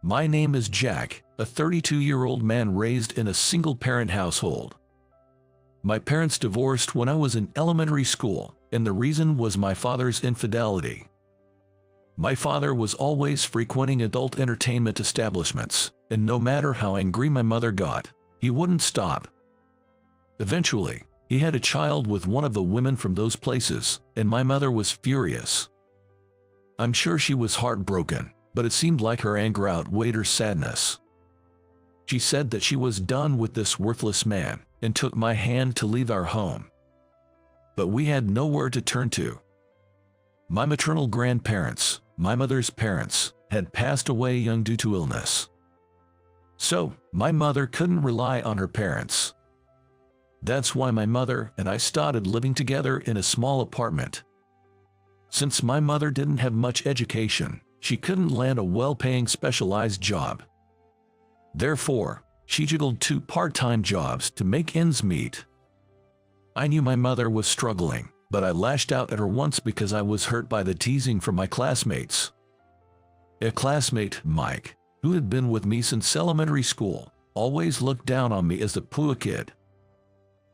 My name is Jack, a 32-year-old man raised in a single-parent household. My parents divorced when I was in elementary school, and the reason was my father's infidelity. My father was always frequenting adult entertainment establishments, and no matter how angry my mother got, he wouldn't stop. Eventually, he had a child with one of the women from those places, and my mother was furious. I'm sure she was heartbroken, but it seemed like her anger outweighed her sadness. She said that she was done with this worthless man, and took my hand to leave our home. But we had nowhere to turn to. My maternal grandparents, my mother's parents, had passed away young due to illness. So, my mother couldn't rely on her parents. That's why my mother and I started living together in a small apartment. Since my mother didn't have much education, she couldn't land a well-paying specialized job. Therefore, she juggled 2 part-time jobs to make ends meet. I knew my mother was struggling, but I lashed out at her once because I was hurt by the teasing from my classmates. A classmate, Mike, who had been with me since elementary school, always looked down on me as the poor kid.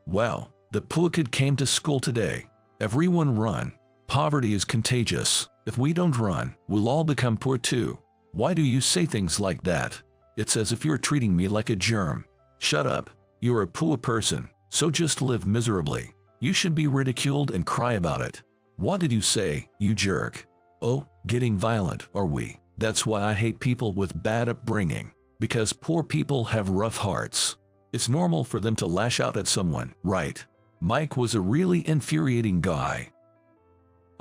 Well, the poor kid came to school today. Everyone run. Poverty is contagious. If we don't run, we'll all become poor too. Why do you say things like that? It's as if you're treating me like a germ. Shut up. You're a poor person, so just live miserably. You should be ridiculed and cry about it. What did you say, you jerk? Oh, getting violent, are we? That's why I hate people with bad upbringing. Because poor people have rough hearts. It's normal for them to lash out at someone, right? Mike was a really infuriating guy.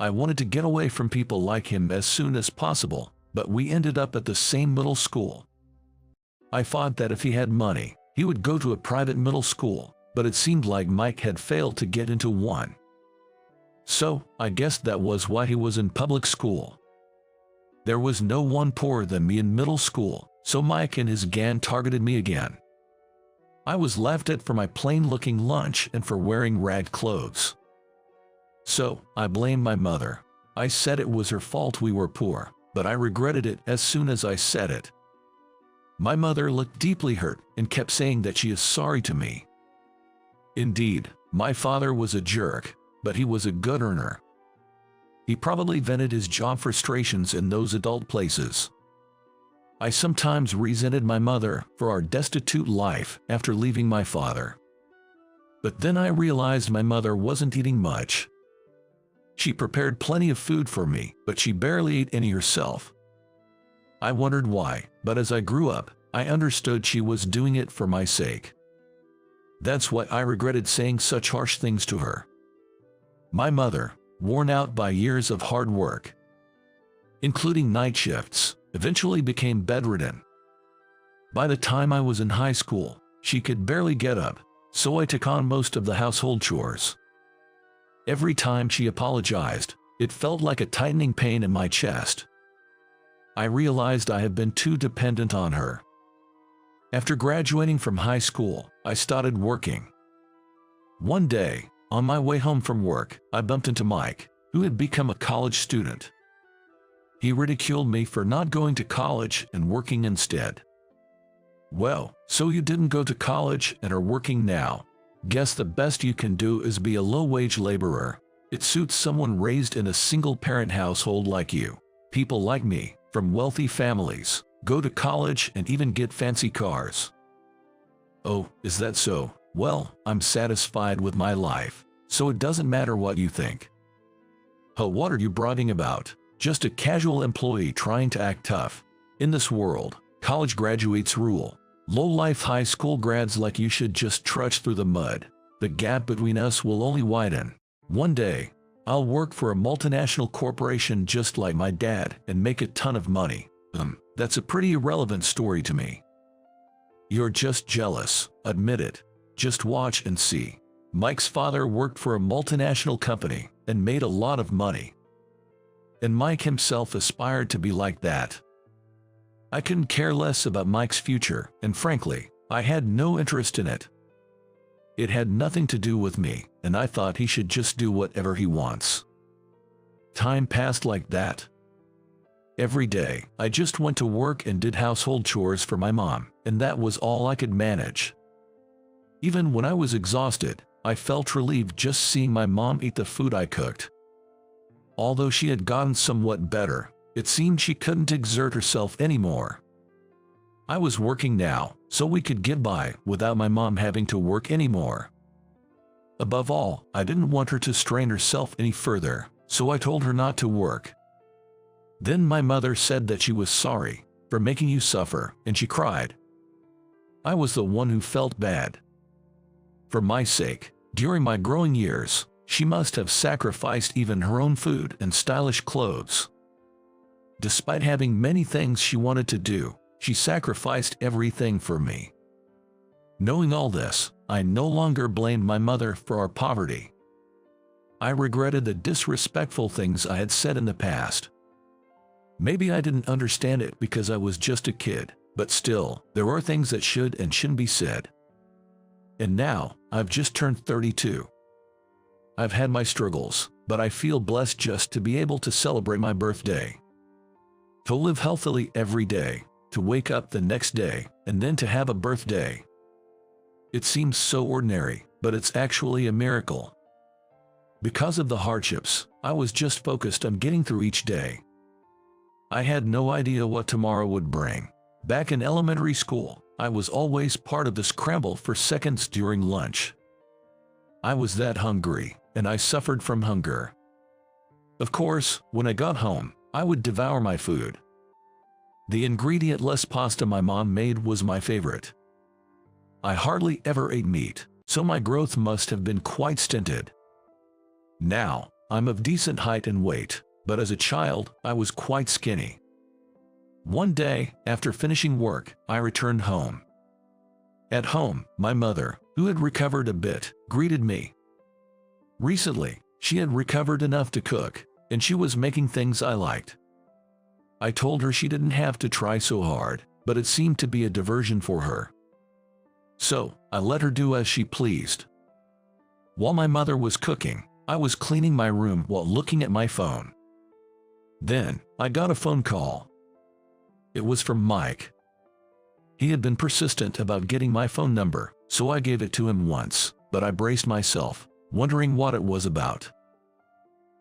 I wanted to get away from people like him as soon as possible, but we ended up at the same middle school. I thought that if he had money, he would go to a private middle school, but it seemed like Mike had failed to get into one. So, I guess that was why he was in public school. There was no one poorer than me in middle school, so Mike and his gang targeted me again. I was laughed at for my plain-looking lunch and for wearing ragged clothes. So, I blamed my mother. I said it was her fault we were poor, but I regretted it as soon as I said it. My mother looked deeply hurt and kept saying that she is sorry to me. Indeed, my father was a jerk, but he was a good earner. He probably vented his job frustrations in those adult places. I sometimes resented my mother for our destitute life after leaving my father. But then I realized my mother wasn't eating much. She prepared plenty of food for me, but she barely ate any herself. I wondered why, but as I grew up, I understood she was doing it for my sake. That's why I regretted saying such harsh things to her. My mother, worn out by years of hard work, including night shifts, eventually became bedridden. By the time I was in high school, she could barely get up, so I took on most of the household chores. Every time she apologized, it felt like a tightening pain in my chest. I realized I had been too dependent on her. After graduating from high school, I started working. One day, on my way home from work, I bumped into Mike, who had become a college student. He ridiculed me for not going to college and working instead. Well, so you didn't go to college and are working now. Guess the best you can do is be a low-wage laborer. It suits someone raised in a single-parent household like you. People like me, from wealthy families, go to college and even get fancy cars. Oh, is that so? Well, I'm satisfied with my life, so it doesn't matter what you think. Oh, what are you bragging about? Just a casual employee trying to act tough. In this world, college graduates rule. Low-life high school grads like you should just trudge through the mud. The gap between us will only widen. One day, I'll work for a multinational corporation just like my dad and make a ton of money. That's a pretty irrelevant story to me. You're just jealous, admit it. Just watch and see. Mike's father worked for a multinational company and made a lot of money. And Mike himself aspired to be like that. I couldn't care less about Mike's future, and frankly, I had no interest in it. It had nothing to do with me, and I thought he should just do whatever he wants. Time passed like that. Every day, I just went to work and did household chores for my mom, and that was all I could manage. Even when I was exhausted, I felt relieved just seeing my mom eat the food I cooked. Although she had gotten somewhat better, it seemed she couldn't exert herself anymore. I was working now, so we could get by without my mom having to work anymore. Above all, I didn't want her to strain herself any further, so I told her not to work. Then my mother said that she was sorry for making you suffer, and she cried. I was the one who felt bad. For my sake, during my growing years, she must have sacrificed even her own food and stylish clothes. Despite having many things she wanted to do, she sacrificed everything for me. Knowing all this, I no longer blamed my mother for our poverty. I regretted the disrespectful things I had said in the past. Maybe I didn't understand it because I was just a kid, but still, there are things that should and shouldn't be said. And now, I've just turned 32. I've had my struggles, but I feel blessed just to be able to celebrate my birthday. To live healthily every day, to wake up the next day, and then to have a birthday. It seems so ordinary, but it's actually a miracle. Because of the hardships, I was just focused on getting through each day. I had no idea what tomorrow would bring. Back in elementary school, I was always part of the scramble for seconds during lunch. I was that hungry, and I suffered from hunger. Of course, when I got home, I would devour my food. The ingredient-less pasta my mom made was my favorite. I hardly ever ate meat, so my growth must have been quite stunted. Now, I'm of decent height and weight, but as a child, I was quite skinny. One day, after finishing work, I returned home. At home, my mother, who had recovered a bit, greeted me. Recently, she had recovered enough to cook, and she was making things I liked. I told her she didn't have to try so hard, but it seemed to be a diversion for her. So, I let her do as she pleased. While my mother was cooking, I was cleaning my room while looking at my phone. Then, I got a phone call. It was from Mike. He had been persistent about getting my phone number, so I gave it to him once, but I braced myself, wondering what it was about.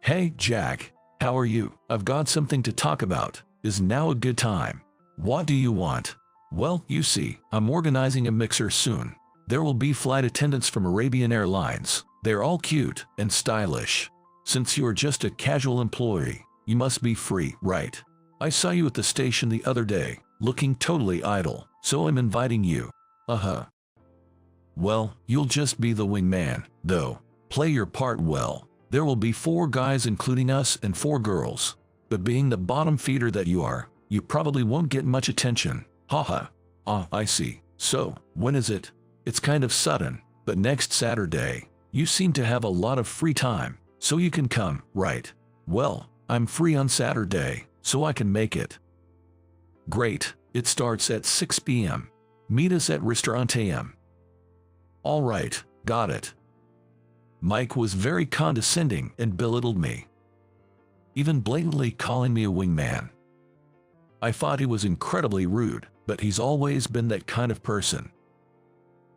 Hey, Jack, how are you? I've got something to talk about. Is now a good time? What do you want? Well, you see, I'm organizing a mixer soon. There will be flight attendants from Arabian Airlines. They're all cute and stylish. Since you're just a casual employee, you must be free, right? I saw you at the station the other day, looking totally idle, so I'm inviting you. Well, you'll just be the wingman, though. Play your part well. There will be 4 guys including us and 4 girls. But being the bottom feeder that you are, you probably won't get much attention. Haha. I see. So, when is it? It's kind of sudden, but next Saturday. You seem to have a lot of free time, so you can come, right? Well, I'm free on Saturday, so I can make it. Great, it starts at 6 p.m. Meet us at Restaurant AM. All right, got it. Mike was very condescending and belittled me, even blatantly calling me a wingman. I thought he was incredibly rude, but he's always been that kind of person.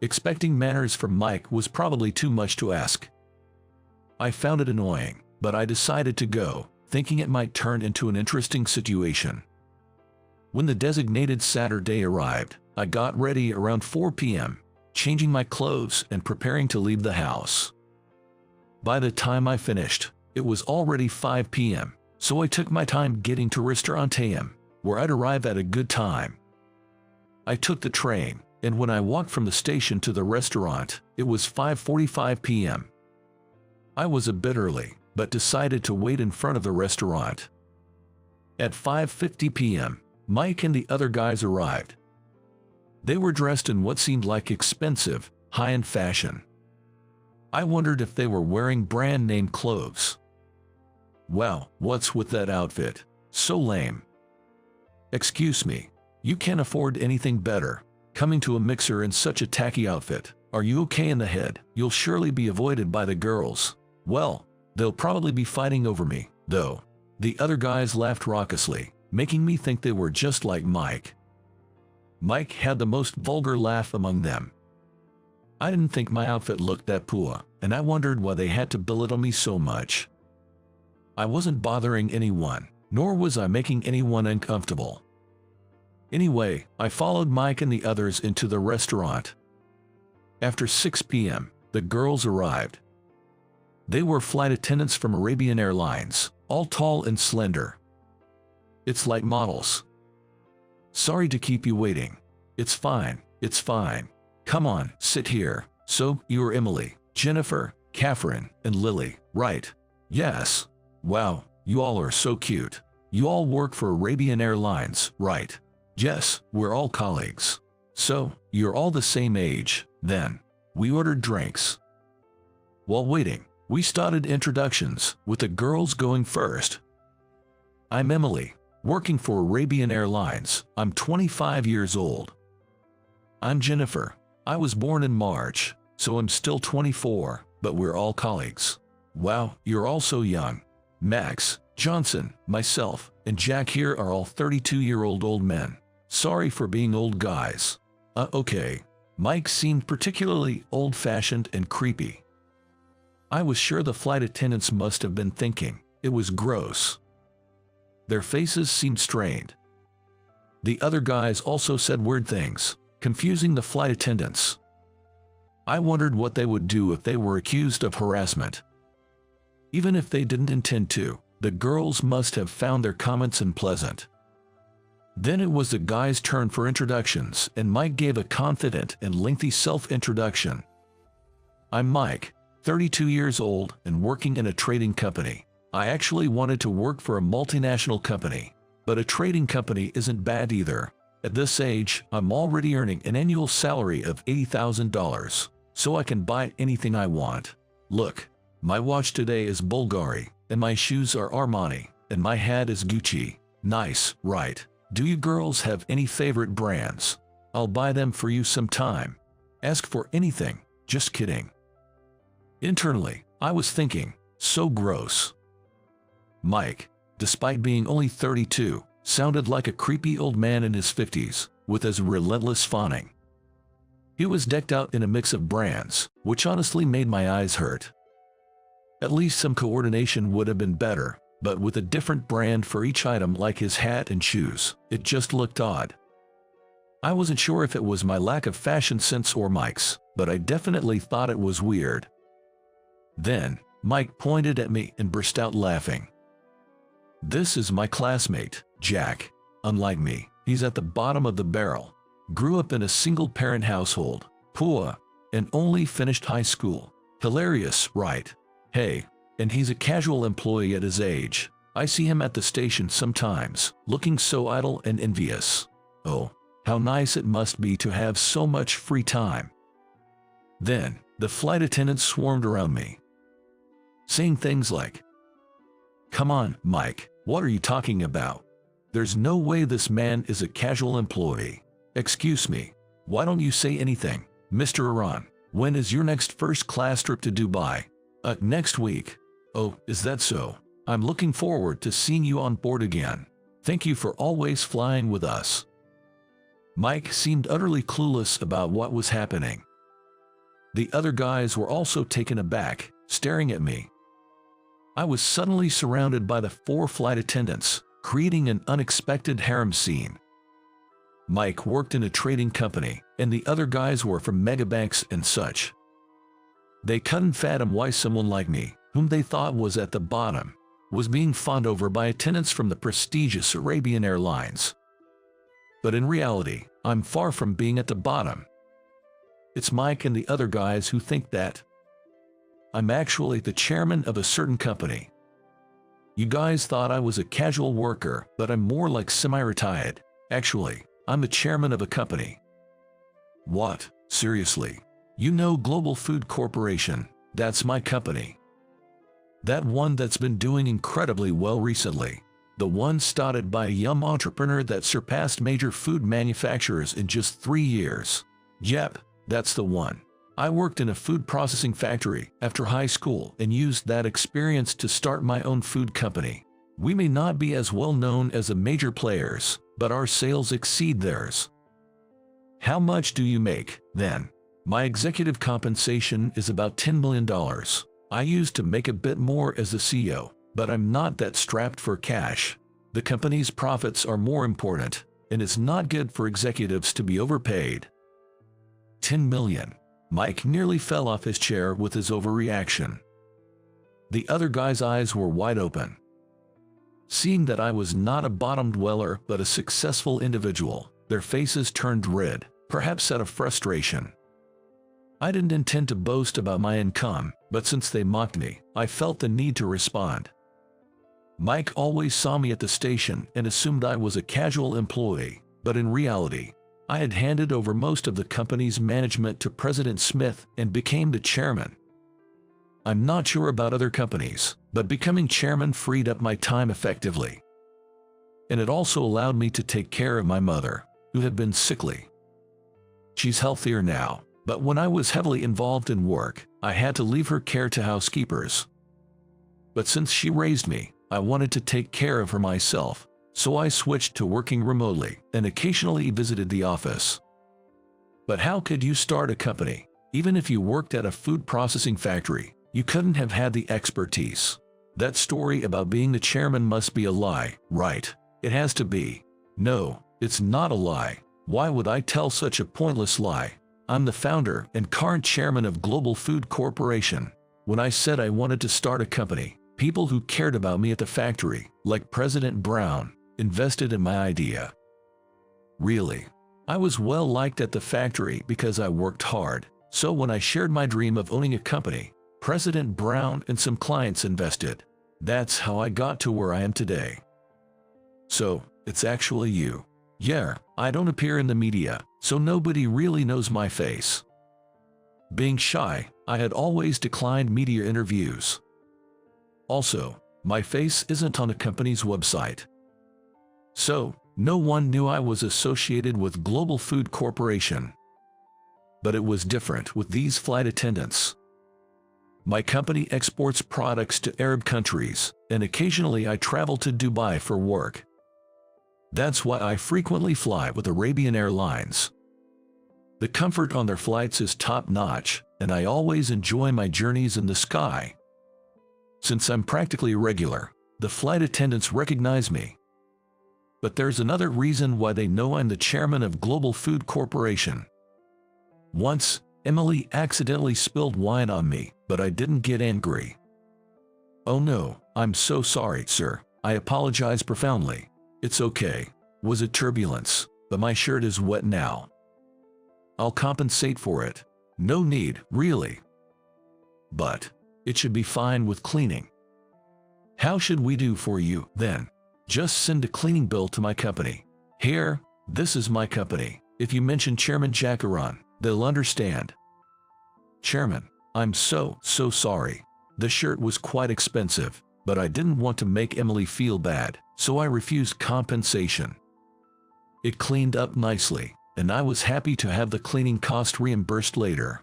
Expecting manners from Mike was probably too much to ask. I found it annoying, but I decided to go, thinking it might turn into an interesting situation. When the designated Saturday arrived, I got ready around 4 p.m., changing my clothes and preparing to leave the house. By the time I finished, it was already 5 p.m., so I took my time getting to Restaurant AM, where I'd arrive at a good time. I took the train, and when I walked from the station to the restaurant, it was 5:45 p.m. I was a bit early, but decided to wait in front of the restaurant. At 5:50 p.m., Mike and the other guys arrived. They were dressed in what seemed like expensive, high-end fashion. I wondered if they were wearing brand-name clothes. Wow, what's with that outfit? So lame. Excuse me, you can't afford anything better. Coming to a mixer in such a tacky outfit, are you okay in the head? You'll surely be avoided by the girls. Well, they'll probably be fighting over me, though. The other guys laughed raucously, making me think they were just like Mike. Mike had the most vulgar laugh among them. I didn't think my outfit looked that poor, and I wondered why they had to belittle me so much. I wasn't bothering anyone, nor was I making anyone uncomfortable. Anyway, I followed Mike and the others into the restaurant. After 6 p.m., the girls arrived. They were flight attendants from Arabian Airlines, all tall and slender. It's like models. Sorry to keep you waiting. It's fine, it's fine. Come on, sit here. So, you're Emily, Jennifer, Catherine, and Lily, right? Yes. Wow, you all are so cute. You all work for Arabian Airlines, right? Yes, we're all colleagues. So, you're all the same age, then. We ordered drinks. While waiting, we started introductions, with the girls going first. I'm Emily, working for Arabian Airlines. I'm 25 years old. I'm Jennifer. I was born in March, so I'm still 24, but we're all colleagues. Wow, you're all so young. Max, Johnson, myself, and Jack here are all 32-year-old old men. Sorry for being old guys. Okay. Mike seemed particularly old-fashioned and creepy. I was sure the flight attendants must have been thinking it was gross. Their faces seemed strained. The other guys also said weird things, confusing the flight attendants. I wondered what they would do if they were accused of harassment. Even if they didn't intend to, the girls must have found their comments unpleasant. Then it was the guys' turn for introductions, and Mike gave a confident and lengthy self-introduction. I'm Mike, 32 years old and working in a trading company. I actually wanted to work for a multinational company, but a trading company isn't bad either. At this age, I'm already earning an annual salary of $80,000, so I can buy anything I want. Look, my watch today is Bulgari, and my shoes are Armani, and my hat is Gucci. Nice, right? Do you girls have any favorite brands? I'll buy them for you sometime. Ask for anything. Just kidding. Internally, I was thinking, so gross. Mike, despite being only 32, sounded like a creepy old man in his 50s, with his relentless fawning. He was decked out in a mix of brands, which honestly made my eyes hurt. At least some coordination would have been better, but with a different brand for each item like his hat and shoes, it just looked odd. I wasn't sure if it was my lack of fashion sense or Mike's, but I definitely thought it was weird. Then, Mike pointed at me and burst out laughing. This is my classmate, Jack. Unlike me, he's at the bottom of the barrel. Grew up in a single-parent household, poor, and only finished high school. Hilarious, right? Hey, and he's a casual employee at his age. I see him at the station sometimes, looking so idle and envious. Oh, how nice it must be to have so much free time. Then, the flight attendants swarmed around me, saying things like, "Come on, Mike, what are you talking about? There's no way this man is a casual employee. Excuse me, why don't you say anything, Mr. Iran? When is your next first-class trip to Dubai?" Next week." "Oh, is that so? I'm looking forward to seeing you on board again. Thank you for always flying with us." Mike seemed utterly clueless about what was happening. The other guys were also taken aback, staring at me. I was suddenly surrounded by the 4 flight attendants, creating an unexpected harem scene. Mike worked in a trading company, and the other guys were from megabanks and such. They couldn't fathom why someone like me, whom they thought was at the bottom, was being fawned over by attendants from the prestigious Arabian Airlines. But in reality, I'm far from being at the bottom. It's Mike and the other guys who think that. I'm actually the chairman of a certain company. You guys thought I was a casual worker, but I'm more like semi-retired. Actually, I'm the chairman of a company. What? Seriously? You know Global Food Corporation? That's my company. That one that's been doing incredibly well recently. The one started by a young entrepreneur that surpassed major food manufacturers in just 3 years. Yep, that's the one. I worked in a food processing factory after high school and used that experience to start my own food company. We may not be as well known as the major players, but our sales exceed theirs. How much do you make, then? My executive compensation is about $10 million. I used to make a bit more as the CEO, but I'm not that strapped for cash. The company's profits are more important, and it's not good for executives to be overpaid. 10 million. Mike nearly fell off his chair with his overreaction. The other guy's eyes were wide open. Seeing that I was not a bottom dweller but a successful individual, their faces turned red, perhaps out of frustration. I didn't intend to boast about my income, but since they mocked me, I felt the need to respond. Mike always saw me at the station and assumed I was a casual employee, but in reality, I had handed over most of the company's management to President Smith and became the chairman. I'm not sure about other companies, but becoming chairman freed up my time effectively. And it also allowed me to take care of my mother, who had been sickly. She's healthier now, but when I was heavily involved in work, I had to leave her care to housekeepers. But since she raised me, I wanted to take care of her myself, so I switched to working remotely and occasionally visited the office. But how could you start a company? Even if you worked at a food processing factory, you couldn't have had the expertise. That story about being the chairman must be a lie, right? It has to be. No, it's not a lie. Why would I tell such a pointless lie? I'm the founder and current chairman of Global Food Corporation. When I said I wanted to start a company, people who cared about me at the factory, like President Brown, invested in my idea. Really, I was well liked at the factory because I worked hard, so when I shared my dream of owning a company, President Brown and some clients invested. That's how I got to where I am today. So, it's actually you. Yeah, I don't appear in the media, so nobody really knows my face. Being shy, I had always declined media interviews. Also, my face isn't on a company's website. So, no one knew I was associated with Global Food Corporation. But it was different with these flight attendants. My company exports products to Arab countries, and occasionally I travel to Dubai for work. That's why I frequently fly with Arabian Airlines. The comfort on their flights is top-notch, and I always enjoy my journeys in the sky. Since I'm practically regular, the flight attendants recognize me. But there's another reason why they know I'm the chairman of Global Food Corporation. Once, Emily accidentally spilled wine on me, but I didn't get angry. Oh no, I'm so sorry, sir. I apologize profoundly. It's okay. Was it turbulence? But my shirt is wet now. I'll compensate for it. No need, really. But it should be fine with cleaning. How should we do for you, then? Just send a cleaning bill to my company. Here, this is my company. If you mention Chairman Jackaron, they'll understand. Chairman, I'm so sorry. The shirt was quite expensive, but I didn't want to make Emily feel bad, so I refused compensation. It cleaned up nicely, and I was happy to have the cleaning cost reimbursed later.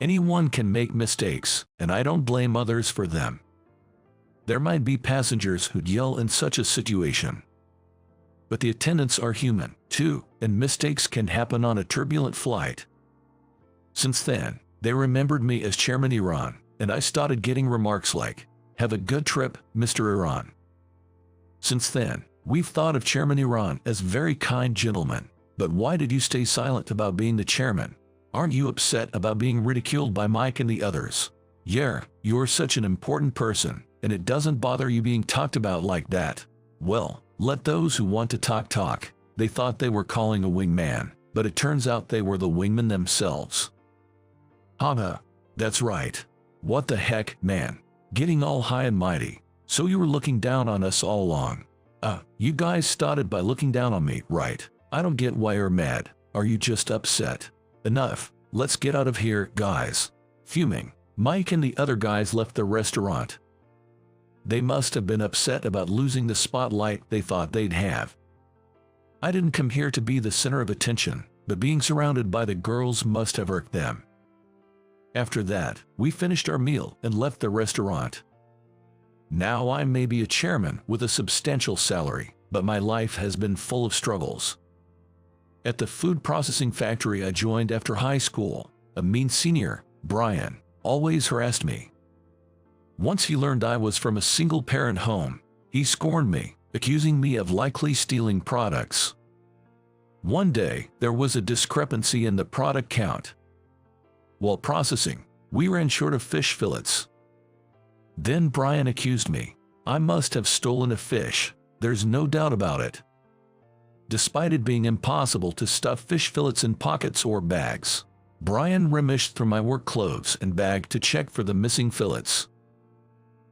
Anyone can make mistakes, and I don't blame others for them. There might be passengers who'd yell in such a situation. But the attendants are human, too, and mistakes can happen on a turbulent flight. Since then, they remembered me as Chairman Iran, and I started getting remarks like, "Have a good trip, Mr. Iran." Since then, we've thought of Chairman Iran as very kind gentleman. But why did you stay silent about being the chairman? Aren't you upset about being ridiculed by Mike and the others? Yeah, you're such an important person, and it doesn't bother you being talked about like that. Well, let those who want to talk. They thought they were calling a wingman, but it turns out they were the wingmen themselves. Haha, that's right. What the heck, man? Getting all high and mighty. So you were looking down on us all along. You guys started by looking down on me, right? I don't get why you're mad. Are you just upset? Enough. Let's get out of here, guys. Fuming, Mike and the other guys left the restaurant. They must have been upset about losing the spotlight they thought they'd have. I didn't come here to be the center of attention, but being surrounded by the girls must have irked them. After that, we finished our meal and left the restaurant. Now I may be a chairman with a substantial salary, but my life has been full of struggles. At the food processing factory I joined after high school, a mean senior, Brian, always harassed me. Once he learned I was from a single-parent home, he scorned me, accusing me of likely stealing products. One day, there was a discrepancy in the product count. While processing, we ran short of fish fillets. Then Brian accused me. I must have stolen a fish, there's no doubt about it. Despite it being impossible to stuff fish fillets in pockets or bags, Brian rummaged through my work clothes and bag to check for the missing fillets.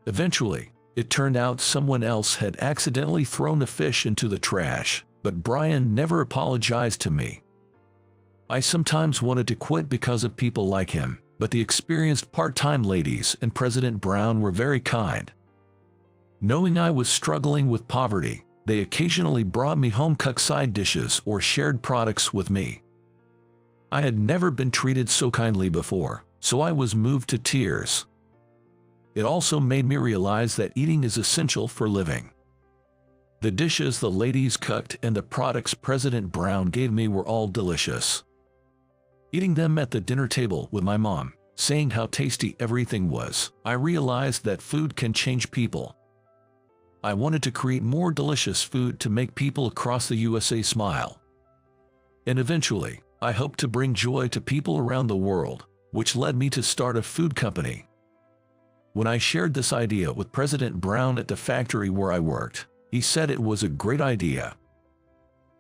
Eventually, it turned out someone else had accidentally thrown the fish into the trash, but Brian never apologized to me. I sometimes wanted to quit because of people like him, but the experienced part-time ladies and President Brown were very kind. Knowing I was struggling with poverty, they occasionally brought me home-cooked side dishes or shared products with me. I had never been treated so kindly before, so I was moved to tears. It also made me realize that eating is essential for living. The dishes the ladies cooked and the products President Brown gave me were all delicious. Eating them at the dinner table with my mom, saying how tasty everything was, I realized that food can change people. I wanted to create more delicious food to make people across the USA smile. And eventually, I hope to bring joy to people around the world, which led me to start a food company. When I shared this idea with President Brown at the factory where I worked, he said it was a great idea.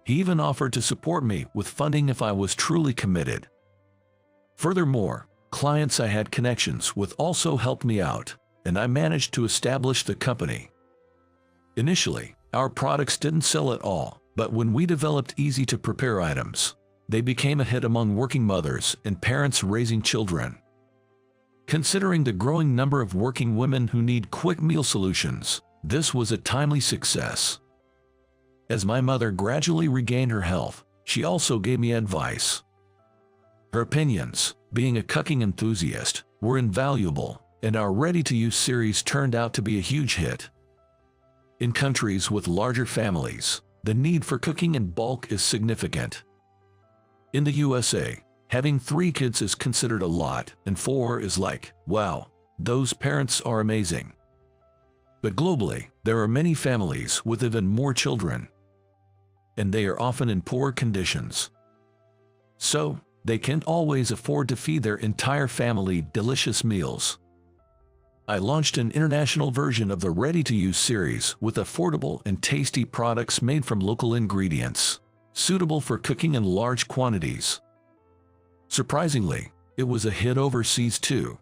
He even offered to support me with funding if I was truly committed. Furthermore, clients I had connections with also helped me out, and I managed to establish the company. Initially, our products didn't sell at all, but when we developed easy-to-prepare items, they became a hit among working mothers and parents raising children. Considering the growing number of working women who need quick meal solutions, this was a timely success. As my mother gradually regained her health, she also gave me advice. Her opinions, being a cooking enthusiast, were invaluable, and our ready-to-use series turned out to be a huge hit. In countries with larger families, the need for cooking in bulk is significant. In the USA, having 3 kids is considered a lot, and 4 is like, wow, those parents are amazing. But globally, there are many families with even more children, and they are often in poor conditions. So, they can't always afford to feed their entire family delicious meals. I launched an international version of the ready-to-use series with affordable and tasty products made from local ingredients, suitable for cooking in large quantities. Surprisingly, it was a hit overseas too.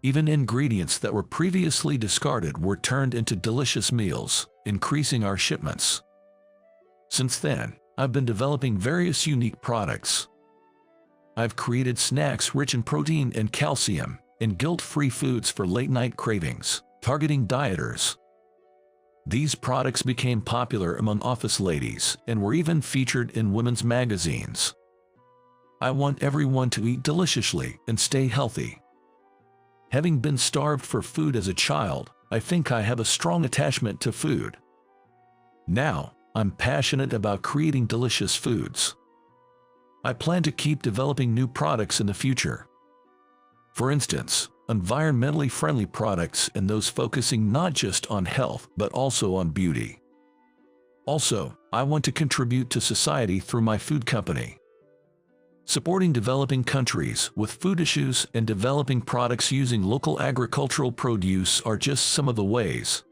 Even ingredients that were previously discarded were turned into delicious meals, increasing our shipments. Since then, I've been developing various unique products. I've created snacks rich in protein and calcium, and guilt-free foods for late-night cravings, targeting dieters. These products became popular among office ladies and were even featured in women's magazines. I want everyone to eat deliciously and stay healthy. Having been starved for food as a child, I think I have a strong attachment to food. Now, I'm passionate about creating delicious foods. I plan to keep developing new products in the future. For instance, environmentally friendly products and those focusing not just on health but also on beauty. Also, I want to contribute to society through my food company. Supporting developing countries with food issues and developing products using local agricultural produce are just some of the ways.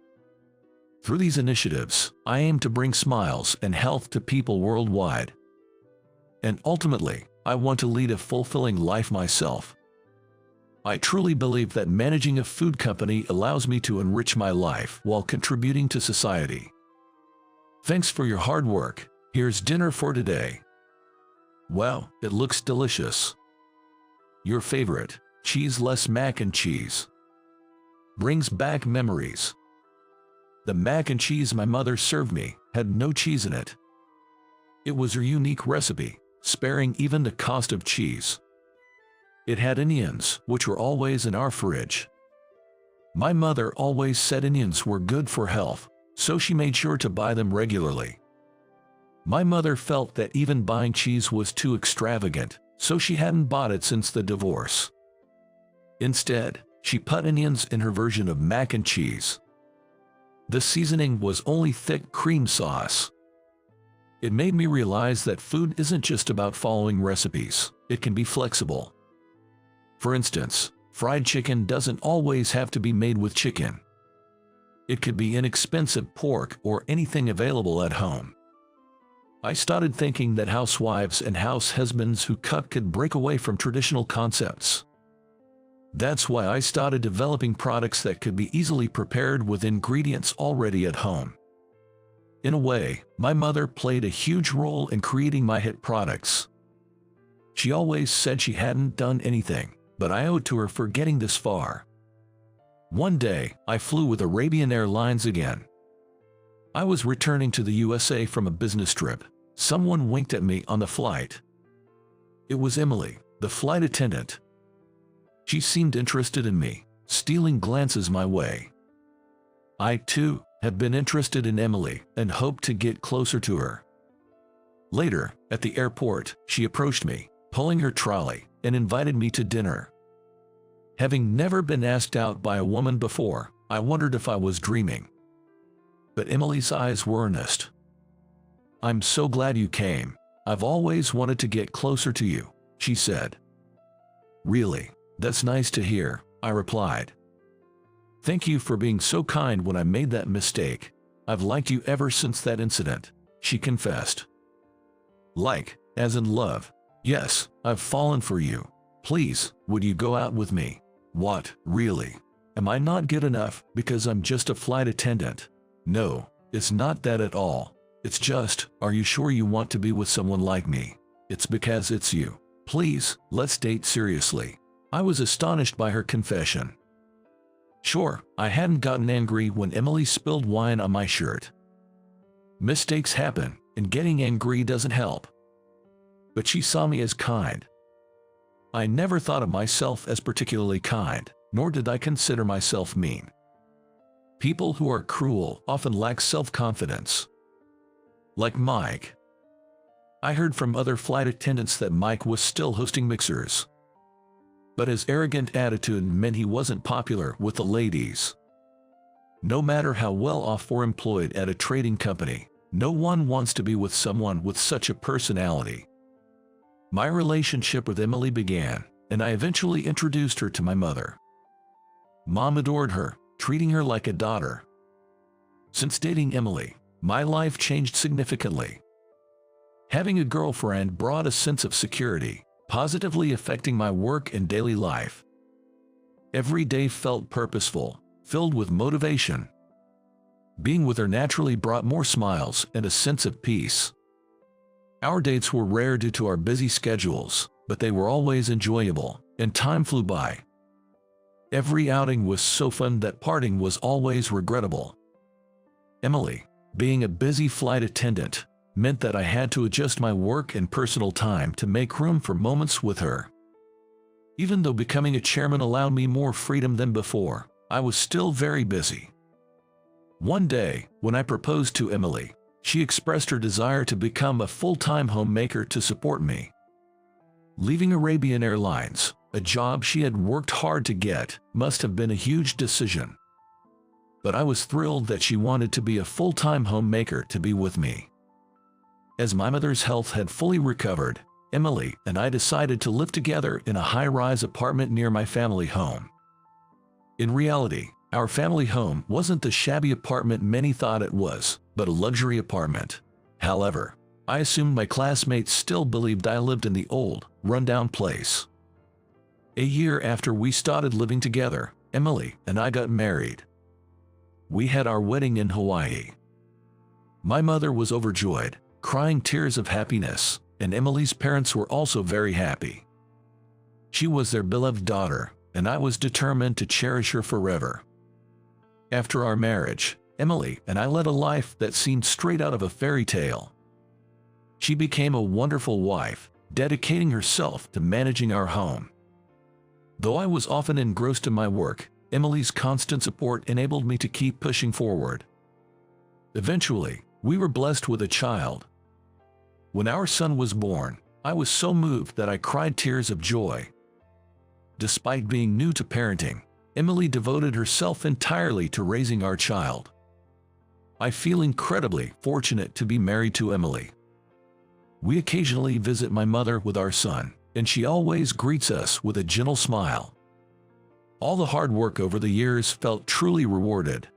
Through these initiatives, I aim to bring smiles and health to people worldwide. And ultimately, I want to lead a fulfilling life myself. I truly believe that managing a food company allows me to enrich my life while contributing to society. Thanks for your hard work. Here's dinner for today. Wow, it looks delicious. Your favorite, cheese-less mac and cheese. Brings back memories. The mac and cheese my mother served me had no cheese in it. It was her unique recipe, sparing even the cost of cheese. It had onions, which were always in our fridge. My mother always said onions were good for health, so she made sure to buy them regularly. My mother felt that even buying cheese was too extravagant, so she hadn't bought it since the divorce. Instead, she put onions in her version of mac and cheese. The seasoning was only thick cream sauce. It made me realize that food isn't just about following recipes, it can be flexible. For instance, fried chicken doesn't always have to be made with chicken. It could be inexpensive pork or anything available at home. I started thinking that housewives and house husbands who cook could break away from traditional concepts. That's why I started developing products that could be easily prepared with ingredients already at home. In a way, my mother played a huge role in creating my hit products. She always said she hadn't done anything, but I owed to her for getting this far. One day, I flew with Arabian Airlines again. I was returning to the USA from a business trip. Someone winked at me on the flight. It was Emily, the flight attendant. She seemed interested in me, stealing glances my way. I, too, had been interested in Emily and hoped to get closer to her. Later, at the airport, she approached me, pulling her trolley, and invited me to dinner. Having never been asked out by a woman before, I wondered if I was dreaming. But Emily's eyes were earnest. "I'm so glad you came. I've always wanted to get closer to you," she said. "Really? That's nice to hear," I replied. "Thank you for being so kind when I made that mistake. I've liked you ever since that incident," she confessed. "Like, as in love? Yes, I've fallen for you. Please, would you go out with me?" "What, really? Am I not good enough because I'm just a flight attendant?" "No, it's not that at all. It's just, are you sure you want to be with someone like me? It's because it's you. Please, let's date seriously." I was astonished by her confession. Sure, I hadn't gotten angry when Emily spilled wine on my shirt. Mistakes happen, and getting angry doesn't help. But she saw me as kind. I never thought of myself as particularly kind, nor did I consider myself mean. People who are cruel often lack self-confidence. Like Mike. I heard from other flight attendants that Mike was still hosting mixers. But his arrogant attitude meant he wasn't popular with the ladies. No matter how well off or employed at a trading company, no one wants to be with someone with such a personality. My relationship with Emily began, and I eventually introduced her to my mother. Mom adored her, treating her like a daughter. Since dating Emily, my life changed significantly. Having a girlfriend brought a sense of security, positively affecting my work and daily life. Every day felt purposeful, filled with motivation. Being with her naturally brought more smiles and a sense of peace. Our dates were rare due to our busy schedules, but they were always enjoyable, and time flew by. Every outing was so fun that parting was always regrettable. Emily, being a busy flight attendant, meant that I had to adjust my work and personal time to make room for moments with her. Even though becoming a chairman allowed me more freedom than before, I was still very busy. One day, when I proposed to Emily, she expressed her desire to become a full-time homemaker to support me. Leaving Arabian Airlines, a job she had worked hard to get, must have been a huge decision. But I was thrilled that she wanted to be a full-time homemaker to be with me. As my mother's health had fully recovered, Emily and I decided to live together in a high-rise apartment near my family home. In reality, our family home wasn't the shabby apartment many thought it was, but a luxury apartment. However, I assumed my classmates still believed I lived in the old, run-down place. A year after we started living together, Emily and I got married. We had our wedding in Hawaii. My mother was overjoyed, crying tears of happiness, and Emily's parents were also very happy. She was their beloved daughter, and I was determined to cherish her forever. After our marriage, Emily and I led a life that seemed straight out of a fairy tale. She became a wonderful wife, dedicating herself to managing our home. Though I was often engrossed in my work, Emily's constant support enabled me to keep pushing forward. Eventually, we were blessed with a child. When our son was born, I was so moved that I cried tears of joy. Despite being new to parenting, Emily devoted herself entirely to raising our child. I feel incredibly fortunate to be married to Emily. We occasionally visit my mother with our son, and she always greets us with a gentle smile. All the hard work over the years felt truly rewarded.